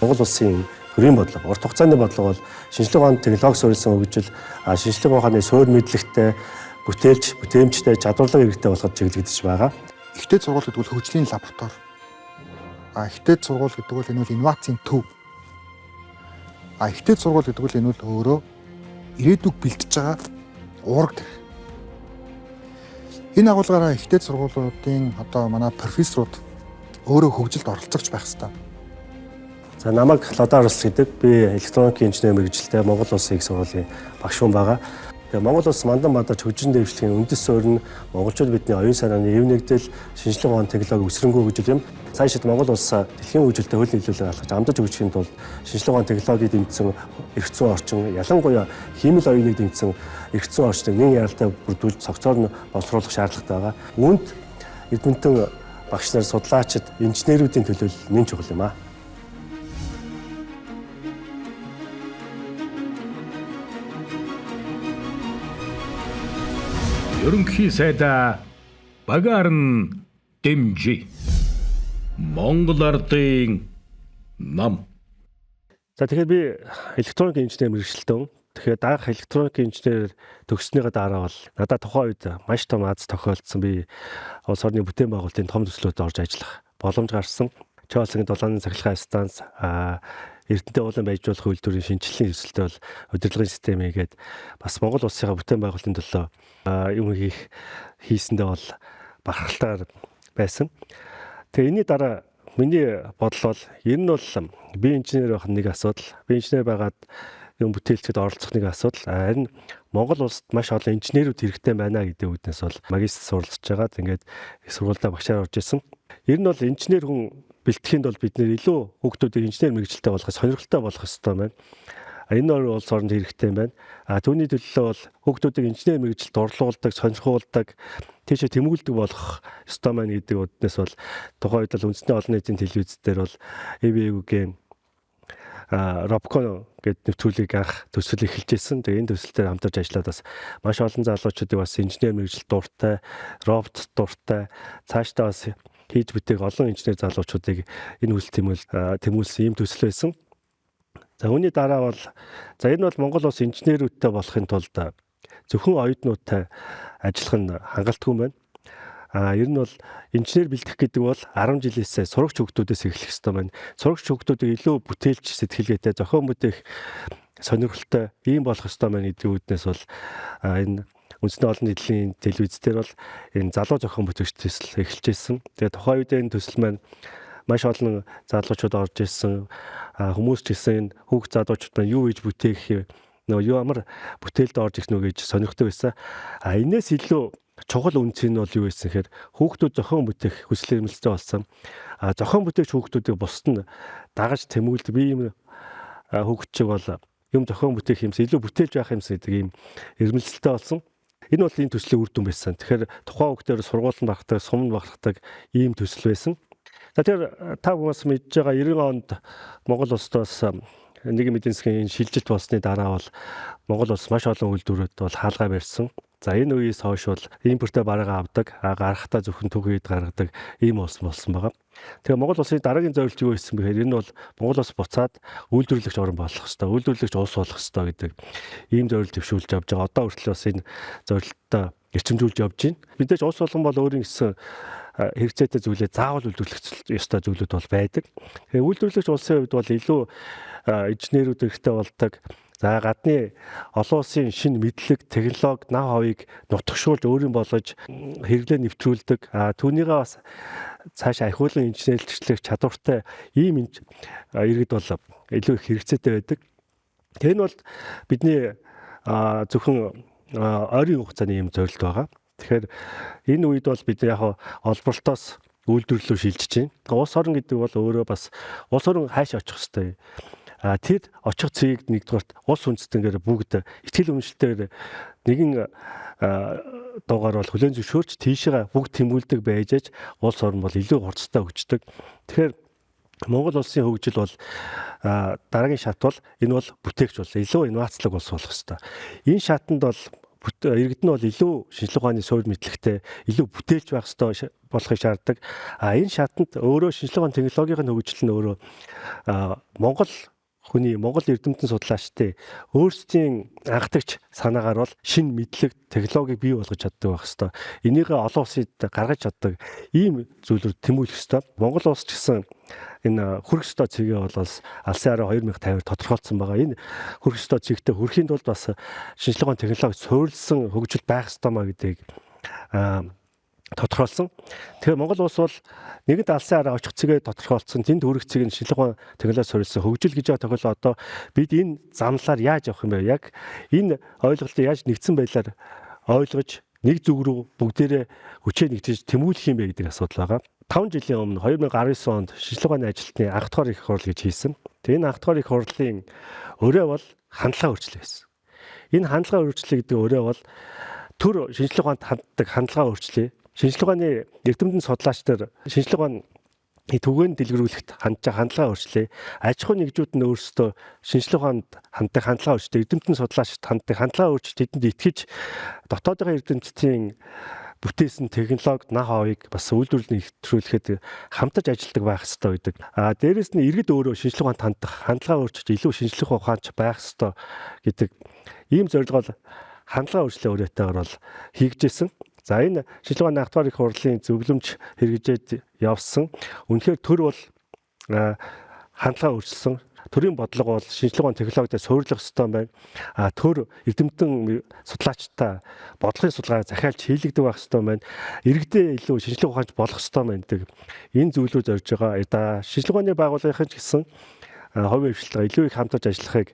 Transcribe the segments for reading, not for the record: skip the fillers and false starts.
Монгол улсын төрийн бодлого, урт хугацааны бодлого бол шинжлэх ухааны технологи суурилсан хөгжил, шинжлэх ухааны суурь мэдлэгтэй, бүтээлч, бүтээмжтэй, чадварлага хэрэгтэй болгож чиглэгдэж байгаа. Ихтэй сургууль гэдэг бол хөгжлийн лаборатори. Ихтэй сургууль гэдэг бол энэ бол инновацийн төв. Ихтэй сургууль гэдэг бол энэ бол өөрөө ирээдүг бэлтэж байгаа уураг тэр. Энэ агуулгаараа ихтэй сургуулиудын одоо манай профессорууд өөрөө хөгжилд оролцогч байх хэрэгтэй. За намайг Лодон Арс гэдэг. Би электроникийн инженери мэргэжилтэй Монгол Улсын их сургуулийн багш хүн байгаа. Тэгээ Монгол Улс мандан мадаж хөгжин дэвшлэгийн үндэс суурь нь монголчууд бидний оюун санааны эв нэгдэл, шинжлэх ухааны технологи өсрөнгөө хөгжил юм. Цаашид Монгол Улс дэлхийн хөгжилтэй хөл нийлүүлэлт алхаж амдаж хөгжихийн тулд шинжлэх ухааны технологид дэмжсэн эрх зүйн орчин, ялангуяа хиймэл оюуныг дэмжсэн эрх зүйн орчныг нэн яралтай бүрдүүлж цогцоор нь боловсруулах шаардлагатай байгаа. Үүнд эдмэнтэн багш нар, судлаачид, инженерүүдийн төлөөлөл нэн чухал юм аа. Ерөнхий сайдаа багаар нь дэмжи. Монгол ардын нам. За тэгэхээр би электроник инженери мэргэжилтэн. Тэгэхээр даах электроник инженер төгссөнийхаа дараа бол надад тухайн үед маш том аз тохиолдсон. Би улс орны бүтээн байгуулалтын том төслүүдэд орж ажиллах боломж гарсан. Чоолсгийн долооны цахилгаан станц, Эрдэнэт уулан байжуулах үйлдвэрийн шинжилгээний төсөлтэй бол удирдлагын систем хийгээд бас Монгол улсынхаа бүтээн байгуулалтын төлөө юм хийсэндээ бол бахархалтаар байсан. Тэгээ энэний дараа миний бодол бол ер нь бол би инженер байх нэг асуудал, би инженер байгаад юм бүтээлчд оролцох нэг асуудал. Харин Монгол улсад маш олон инженерүүд хэрэгтэй байна гэдэг үгнээс бол магистр суралцж байгаад ингээд их сургуультай багшаар орж исэн. Ер нь бол инженер хүн бэлтгэхэд бол бид нэр илүү хүүхдүүдийг инженер мэргэжилтэй болгох, сонирхолтой болгох хэрэгтэй байна. Энэ бол улс оронд хэрэгтэй юм байна. Түүний төлөө бол хүүхдүүдийг инженер мэргэжилд орлуулдаг, сонирхуулдаг, тийшээ тэмүүлдэг болгох ёстой маань гэдэг үднээс бол тухайн үед л үндэсний олон нийтийн телевиз дээр бол EVU-гийн Робкон гэдэг нэвтрүүлгийг анх төсөл эхэлжсэн. Тэгээ энэ төсөл дээр хамтарч ажиллаад бас маш олон залуучуудыг бас инженер мэргэжилт дуртай, робот дуртай, цаашдаа бас хийж бүтээх олон инженер залуучуудыг энэ үйл тэмүүлсэн ийм төсөл байсан. За үүний дараа бол энэ бол Монгол улс инженерүүдтэй болохын тулд зөвхөн оюутнуудтай ажиллах нь хангалтгүй юм байна. Ер нь бол инженер бэлтгэх гэдэг бол 10 жилээсээ сурагч хүүхдүүдээс эхлэх ёстой байна. Сурагч хүүхдүүдийг илүү бүтээлч сэтгэлгээтэй, зохион бүтээх сонирхолтой ийм болох ёстой байна гэдэг үднээс бол энэ үндэсний олон нийтийн телевиз дээр бол энэ залуу зохион бүтээгч төсөл эхэлж ирсэн. Тэгээ тухайн үед энэ төсөл маань маш олон залуучууд орж ирсэн. Хүмүүс ч гэсэн энэ хүүхд залуучууд маань юу хийж бүтээх ямар бүтээлд орж ирэх нү гэж сонирхтой байсан. Энээс илүү чухал үнц нь бол юу байсан гэхээр хүүхдүүд зохион бүтээх хүсэл эрмэлзэлтэй болсон. Зохион бүтээгч хүүхдүүдийг бусд нь дагаж тэмүүлдэг. Би ийм хүүхд чиг бол юм зохион бүтээх юмс илүү бүтээлж байх юмс гэдэг ийм эрмэлзэлтэй болсон. Энэ бол энэ төслийн үр дүн байсан. Тэгэхээр тухайн хүүхдээр сургуулийн багтдаг, суманд багтдаг ийм төсөл байсан. За тэгэхээр та хүмүүс мэдж байгаа 90 онд Монгол улсаас нэгэн эдийн засгийн шилжилт болсны дараа бол Монгол улс маш олон үйлдвэрүүд бол хаалгаа барьсан. За энэ үеэс хойш бол импортоо бараагаа авдаг, гарахтаа зөвхөн түүхийд гаргадаг ийм улс болсон байгаа. Тэгээ Монгол улсын дараагийн зорилт юу байсан бэхээр энэ бол Монгол улс буцаад үйлдвэрлэгч орн болох хэвээр, үйлдвэрлэгч улс болох хэвээр гэдэг ийм зорилт төвшүүлж явж байгаа. Одоо хүртэл бас энэ зорилттой эрчимжүүлж явж байна. Мэдээж улс болгон бол өөрийн гэсэн хэрэгцээтэй зүйлээ заавал үйлдвэрлэх ёстой зүйлүүд бол байдаг. Тэгээ үйлдвэрлэгч улсын хувьд бол илүү инженерүүд хэрэгтэй болдог. За гадны олон улсын шинэ мэдлэг, технологи, нав хавийг нутагшуулж өөрийн болгож хэрэглээ нэвтрүүлдэг. Түүнийгээ бас цаашаа ахиулан инженерлэгчлэх чадвартай ийм иргэд бол илүү их хэрэгцээтэй байдаг. Тэр нь бол бидний зөвхөн ойрын хугацааны ийм зорилт байгаа. Тэгэхээр энэ үед бол бид яг олборлтоос үйлдвэрлэлөө шилжиж байна. Улс орон гэдэг бол өөрөө бас улс орон хайш очих хэрэгтэй. Тэр очих цэгийг нэгдүгээрт улс үндэстэнгээр бүгд ихтгэл үнэмшилтээр нэгэн дугаар бол хүлээн зөвшөөрч тийшээ бүгд тэмүүлдэг байжээж улс орн бол илүү хурцтай хөгждөг. Тэгэхээр Монгол улсын хөгжил бол дараагийн шат бол энэ бол бүтээгч бол илүү инновацлог улс болох хэрэгтэй. Энэ шатанд бол иргэд нь бол илүү шинжилгээ ухааны суурь мэдлэгтэй, илүү бүтээлч байх ёстой болохыг шаарддаг. Энэ шатанд өөрөө шинжилгээ ухааны технологийн хөгжил нь өөрөө Монгол эрдэмтэн судлаачдын өөрсдийн анхдагч санаагаар бол шинэ мэдлэг, технологиг бий болгож чаддаг байх ёстой. Энийг олон улсад гаргаж чаддаг ийм зүйлүүд тэмүүлэх ёстой. Монгол улс ч гэсэн энэ хүрэх ёстой цэгээ бол алсын хараа 2050-аар тодорхойлсон байгаа. Энэ хүрэх ёстой цэгтээ хүрэхийн тулд бас шинжилгээ ухааны технологи суурилсан хөгжил байх ёстой маа гэдгийг тодорхойлсон. Тэгэхээр Монгол улс бол нэгд алсын хараа очих цэгээ тодорхойлсон. Тэнд хүрэх цэг нь шинжилгээ ухааны технологи суурилсан хөгжил гэж байгаа тохиол одоо бид энэ замлаар яаж явах юм бэ? Яг энэ ойлголтыг яаж нэгдсэн байдлаар ойлгож нэг зүг рүү бүгдээрээ хүчээ нэгтгэж тэмүүлэх юм бэ гэдэг асуудал байгаа. 5 жилийн өмнө 2019 онд шинжилгээ ухааны ажилтны анх дахь их хурал гэж хийсэн. Тэгээ энэ анх дахь их хурлын өрөө бол хандлага өөрчлөлт байсан. Энэ хандлага өөрчлөлт гэдэг өрөө бол төр шинжилгээ ухаанд ханддаг хандлага өөрчлөлт. Шинжилгээ ухааны эрдэмтэн судлаач нар шинжилгээ ухааны түгээн дэлгэрүүлэхт хандлага өөрчлөлт. Аж ахуйн нэгжүүд нь өөрсдөө шинжилгээ ухаанд ханддаг хандлага өөрчлөлт, эрдэмтэн судлаачд ханддаг хандлага өөрчлөлт тэдэнд итгэж дотоодын эрдэмтдийн бүтээсэн технологи нах авыг бас үйлдвэрлэлд нэвтрүүлэхэд хамтарч ажилладаг байх ёстой гэдэг. Дээрэс нь иргэд өөрөө шинжилгээ ухаанд хандах хандлага өөрчлөлт илүү шинжилгээ ухаанч байх ёстой гэдэг ийм зорилго бол хандлага өөрчлөлт өрөөтэйгээр бол хийгдсэн. За энэ шинжилгээ ухааны анх дахь их хурлын зөвлөмж хэрэгжээд явсан. Үнэхээр төр бол хандлага өөрчилсөн. Төрийн бодлого бол шинжилгээ ухааны технологитой суурилах ёстой байна. Төр эрдэмтэн судлаачтай бодлогын судалгаа захиалж хийлэгдэх байх ёстой байна. Иргэдээ илүү шинжилгээ ухаанч болох ёстой байна гэдэг энэ зүйлүүд зорж байгаа. Шинжилгээ ухааны байгууллагын ч гэсэн хувийн хвшилтээр илүү их хамтарч ажиллахыг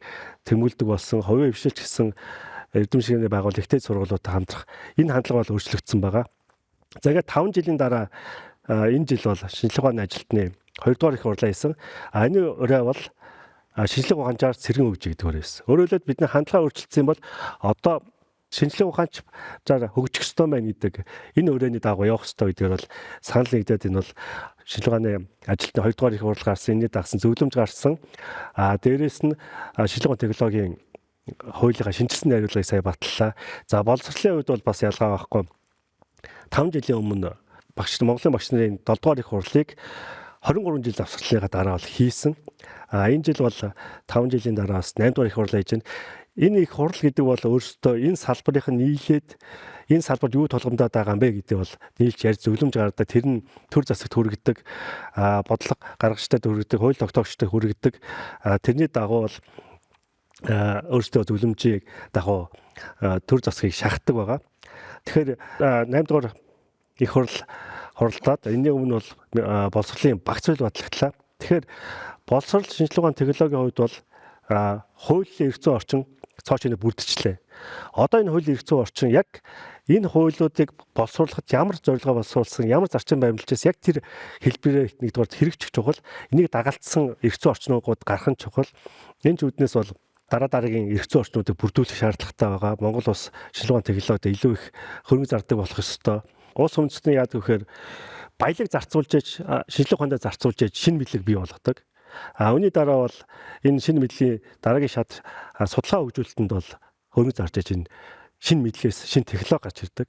тэмүүлдэг болсон. Хувийн хвшилч гэсэн эрдэм шигний байгууллагын ихтэй сургуулиудтай хамтрах энэ хандлага бол өөрчлөгдсөн байгаа. За ингээд 5 жилийн дараа энэ жил бол шинжилгээ ухааны ажилтны 2 дугаар их хурлаа хийсэн. Энэ өрөө бол шинжилгээ ухаанчаар сэргэн өгж гэдэг өрөөс. Өөрөөр хэлбэл бидний хандлага өөрчлөлтсөн бол одоо шинжилгээ ухаанчаар хөгжих ёстой байна гэдэг энэ өрөөний дагуу явах ёстой гэдгээр бол санал нэгдээд энэ бол шинжилгээ ухааны ажилтны 2 дугаар их хурл гарсан, энэний дагсан зөвлөмж гарсан. Дээрээс нь шинжилгээ ухааны технологийн хуулийнхаа шинжилсэн найруулгыг сая батллаа. За боловсролын хувьд бол бас ялгаа байхгүй. 5 жилийн өмнө Монголын багш нарын 7 дугаар их хурлыг 23 жил завсарлынхаа дараа бол хийсэн. Энэ жил бол 5 жилийн дараа бас 8 дугаар их хурлаа хийж байна. Энэ их хурл гэдэг бол өөрөөсөө энэ салбарынх нь нийлээд энэ салбарт юу тулгамдаад байгаа юм бэ гэдэг бол нийлж ярьж зөвлөмж гаргадаг. Тэр нь төр засагт хүргэдэг, бодлого гаргагчдад хүргэдэг, хууль тогтоогчдод хүргэдэг. Тэрний дагуу бол өөрсдөө зөвлөмжийг дагуу төр засгийг шахдаг байгаа. Тэгэхээр 8 дугаар их хурл хуралдаад энэний өмнө бол боловсролын багц хууль батлагдлаа. Тэгэхээр боловсрол шинжилгээ ухааны технологийн хувьд бол хуулийн эрх зүйн орчин цоочны бүрдчихлээ. Одоо энэ хуулийн эрх зүйн орчин яг энэ хуулиудыг боловсруулахад ямар зорилгоо боловсруулсан, ямар зарчим баримлажээс яг тэр хэлбэрээр нэгдүгээр хэрэгжих чухал, энийг дагалдсан эрх зүйн орчнууд гарах нь чухал. Энэ ч үднээс бол дараагийн эрх зүйн орчнуудыг бүрдүүлэх шаардлагатай байгаа. Монгол улс шинжилгээ ухааны технологид илүү их хөрөнгө зардаг болох ёстой. Улс үндэстний яадаг вэхээр баялаг зарцуулж ээж шинжилгээ ухаанд зарцуулж ээж шинэ мэдлэг бий болгодог. Үүний дараа бол энэ шинэ мэдлийн дараагийн шат судалгаа хөгжүүлэлтэнд бол хөрөнгө зарж ээж энэ шинэ мэдлээс шинэ технологи гарч ирдэг.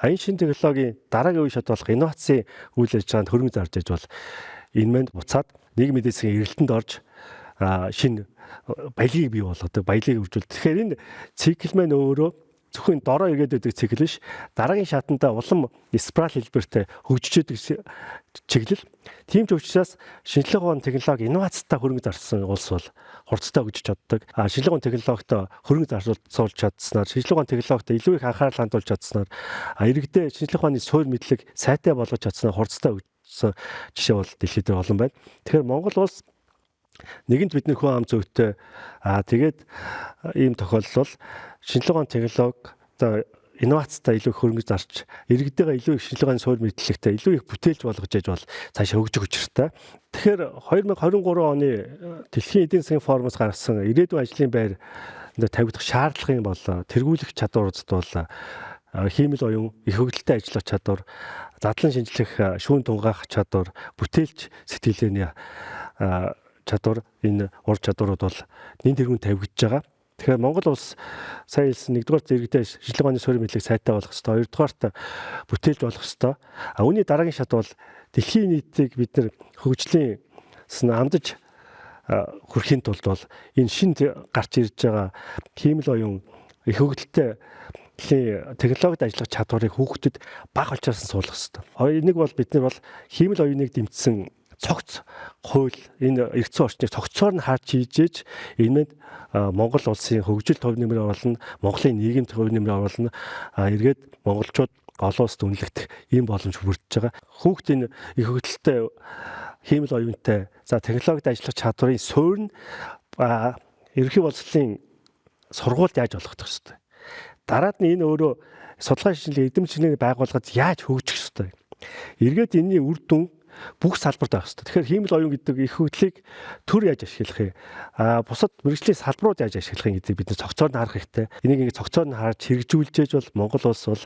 Энэ шинэ технологийн дараагийн үе шат болох инновацийн үйл ажиллагаанд хөрөнгө зарж ээж бол энэ мэнд буцаад нийгмийн эдийн засгийн эрэлтэнд орж шинэ баялагийг бий болгодог, баялагийг хөгжүүлдэг. Тэгэхээр энэ цикл маань өөрөө зөвхөн дороо иргэд байдаг цикл биш, дараагийн шатанда улам спираль хэлбэртэй хөгжиж идэг чиглэл. Тийм ч учраас шинжилгээ ухааны технологи инновацтай хөрөнгө зарсан улс бол хурцтай хөгжиж чаддаг. Шинжилгээ ухааны технологид хөрөнгө зарцуулж чадсанаар, шинжилгээ ухааны технологид илүү их анхаарал хандуулж чадсанаар, иргэдээ шинжилгээ ухааны суурь мэдлэг сайтай болгож чадсанаар хурцтай хөгжсөн жишээ бол дэлхийд олон байна. Тэгэхээр Монгол улс нэгэнд бидний хүн ам зүйтэй тэгээд ийм тохиолдол шинжилгээ ухааны технологи одоо инновацтай илүү их хөрөнгө зарч иргэдээ илүү их шинжилгээ ухааны суурь мэдлэгтэй илүү их бүтээлж болгож яж бол цаашаа хөгжих учиртай. Тэгэхээр 2023 оны Дэлхийн эдийн засгийн форумоос гаргасан ирээдүйн ажлын байр тавигдах шаардлагын бол тэргүүлэх чадварууд бол хиймэл оюун их хөгжилтэй ажиллах чадвар, задлан шинжлэх шүүн тунгаах чадвар, бүтээлч сэтгэлгээний чадвар, энэ ур чадварууд бол нэн тэргүүн тавигдж байгаа. Тэгэхээр Монгол улс сая хэлсэн нэгдүгээр иргэдээ шинжилгээ ухааны суурин мэдлэг сайтай болох ёстой. Хоёрдугаарт бүтээлж болох ёстой. Үүний дараагийн шат бол дэлхийн нийтийг бид нар хөгжлийн амдаж хүрэхийн тулд бол энэ шинэ гарч ирж байгаа хиймэл оюун их хөгжилтэй технологид ажиллах чадварыг хүүхдэд бага очроос нь суулгах хэрэгтэй. Нэг бол бид нар бол хиймэл оюуныг дэмжсэн цогц хууль энэ эрдэс орчныг цогцоор нь харж хийжээж энэнд Монгол улсын хөгжил төв нэмэр оруулна, Монголын нийгэмд төв нэмэр оруулна, эргээд монголчууд олон улсад үнэлэгдэх ийм боломж бүрдэж байгаа. Хүүхд энэ их хөгжилтэй хиймэл оюунтай технологид ажиллах чадварын суурь нь ерөнхий боловсролын сургуульд яаж олгох ёстой. Дараад нь энэ өөрөө судалгаа шинжилгээ эдэмжлэгийг байгуулгад яаж хөгжих ёстой. Эргээд энэний үр дүн бүх салбарт байх ёстой. Тэгэхээр хиймэл оюун гэдэг их хөдлөлийг төр яаж ашиглах юм? Бусад мэргэжлийн салбарууд яаж ашиглах юм гэдэг бид нар цогцоор нь харах хэрэгтэй. Энийг ингэ цогцоор нь харж хэрэгжүүлжээж бол Монгол улс бол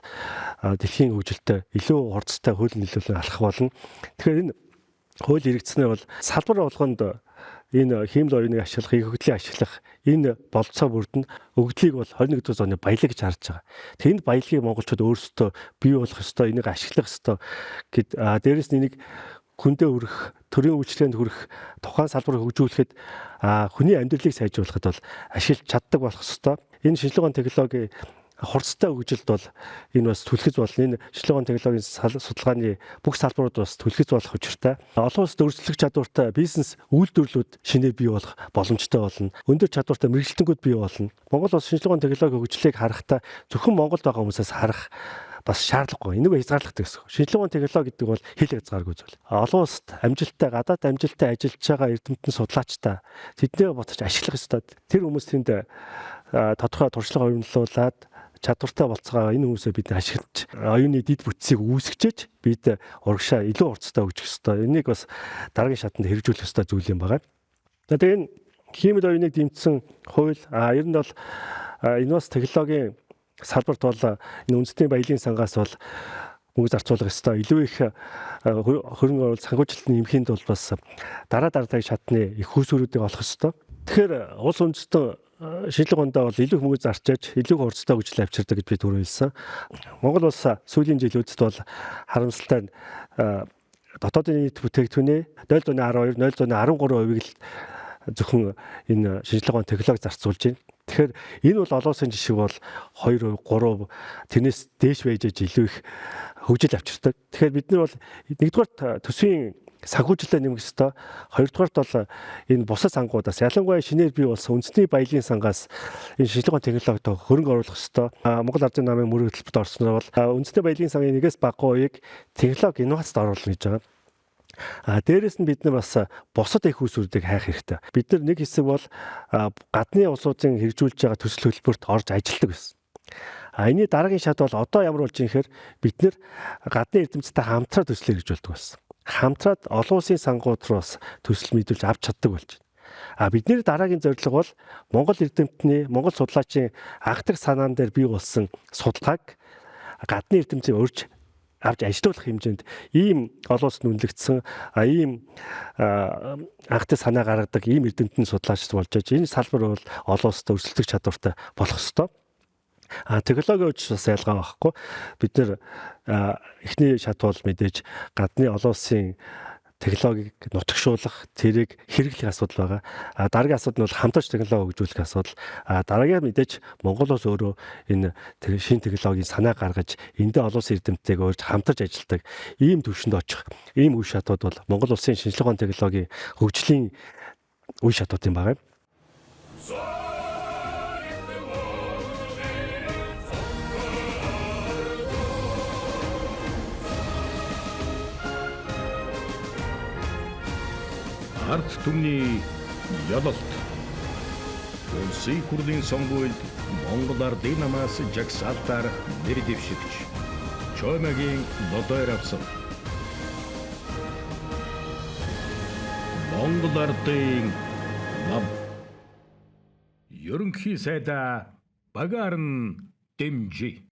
дэлхийн хөгжилтэй илүү хурцтай хууль нийлүүлэлт алхах болно. Тэгэхээр энэ хууль хэрэгжснээр бол салбар болгонд энэ хиймэл оюуныг ашиглах, их хөдлөлийг ашиглах энэ болцоо бүрд нь өгдлийг бол 21-р зууны баялаг гэж харж байгаа. Тэгэхээр энэ баялагийг монголчууд өөрсдөө бий болох ёстой, энийг ашиглах ёстой гэд дээрэс нь энийг хүндээ хүрэх, төрийн үйлчлэгэнд хүрэх, тухайн салбарыг хөгжүүлэхэд хүний амьдралыг сайжруулахад бол ашиглаж чаддаг болох ёстой. Энэ шинжилгээ ухааны технологи хурцтай хөгжилд бол энэ бас түлхэц болно. Энэ шинжилгээ ухааны технологийн судалгааны бүх салбарууд бас түлхэц болох учиртай. Олон улсад өрсөлдөх чадвартай бизнес үйлдвэрлэлүүд шинээр бий болох боломжтой болно. Өндөр чадвартай мэргэжилтэнгүүд бий болно. Монгол улс шинжилгээ ухааны технологи хөгжлийг харахтаа зөвхөн Монголд байгаа хүмүүсээс харах бас шаардлагагүй. Энийг хязгаарлахдаг гэсэн. Шинжилгээ ухааны технологи гэдэг бол хэл хязгааргүй зүйл. Олон улсад амжилттай, гадаад амжилттай ажиллаж байгаа эрдэмтэн судлаачтай тэднийг ботч ашиглах ёстой. Тэр хүмүүс тэнд тодорхой туршлага оюунлуулад чадвартай болцгоо энэ хүмүүсээ бид ашиглаж оюуны дид бүтцийг үүсгэж бид урагшаа илүү хурцтай хөгжих ёстой. Энийг бас дараагийн шатанд хэрэгжүүлэх ёстой зүйл юм байна. Тэгээ энэ хиймэл оюуныг дэмжсэн хууль ер нь бол энэ бас технологийн салбарт бол энэ үндэсний баялагын сангаас бол мөнгө зарцуулах ёстой. Илүү их хөрөнгө оруулалт санхүүжилтийн нэмэхэд бол бас дараагийн шатны их хүүсвэрүүдийг олох ёстой. Тэгэхээр улс үндэстэн шинжилгээ ухаандаа бол илүү мөнгө зарчиж, илүү хурцтай хөгжил авчирдаг гэж би түрүү хэлсэн. Монгол улс сүүлийн жилүүдэд бол харамсалтай нь дотоодын нийт бүтээгдэхүүнээ 0.12, 0.13%-ийг л зөвхөн энэ шинжилгээ ухааны технологи зарцуулж байна. Тэгэхээр энэ бол олон улсын жишг бол 2%, 3% тэрнээс дээш байжж илүү их хөгжил авчирдаг. Тэгэхээр бид нар бол нэгдүгээр төсвийн санхүүжилтээ нэмэх ёстой. Хоёрдугаарт бол энэ бусад сангуудаас ялангуяа шинээр бий болсон үндэсний баялагын сангаас энэ шинжилгээ ухааны технологид хөрөнгө оруулах ёстой. Монгол Ардын намын мөрөг хөтөлбөрт орсноор бол үндэсний баялагын сангийн нэгээс багагүй уяг технологи инновацид оруулна гэж байгаа. Дээрээс нь бид нар бас бусад их усүрдийг хайх хэрэгтэй. Бид нар нэг хэсэг бол гадны улсуудын хэрэгжүүлж байгаа төсөл хөтөлбөрт орж ажилладаг байсан. Энэний дараагийн шат бол одоо ямар болж байгаа гэхээр бид нар гадны эрдэмтдтэй хамтраад төслийг хэрэгжүүлдэг байсан. Хамтраад олон улсын сангууд руу бас төсөл мэдүүлж авч чаддаг болж байна. Бидний дараагийн зорилго бол Монгол эрдэмтний, Монгол судлаачийн анхдаг санаан дээр бий болсон судалгааг гадны эрдэмтний урьж авч ажилуулах хэмжээнд ийм олон улсад үнэлэгдсэн ийм анхдаг санаа гаргадаг ийм эрдэмтний судлаач болж байгаа. Энэ салбар бол олон улсад өрсөлдөх чадвартай болох ёстой. Технологийн үеч бас ялгаа байхгүй. Бид нэр эхний шат бол мэдээж гадны олон улсын технологиг нутагшуулах, тэрийг хэрэглэх асуудал байгаа. Дараагийн асуудал нь бол хамтарч технологи хөгжүүлэх асуудал. Дараагийн мэдээж Монгол улс өөрөө энэ шинэ технологийн санаа гаргаж, эндээ олон улсын эрдэмтдийг өөрж хамтарч ажилладаг ийм түвшинд очих ийм үе шатууд бол Монгол улсын шинжилгээ ухааны технологийн хөгжлийн үе шатууд юм байна. Ард түмний ялалт. Улсын хурлын сонгуульд Монгол Ардын намаас жагсаалтаар нэр дэвшигч Чоймагийн нодойр авсан. Монгол Ардын нам. Ерөнхий сайдаа Багаарын дэмжи.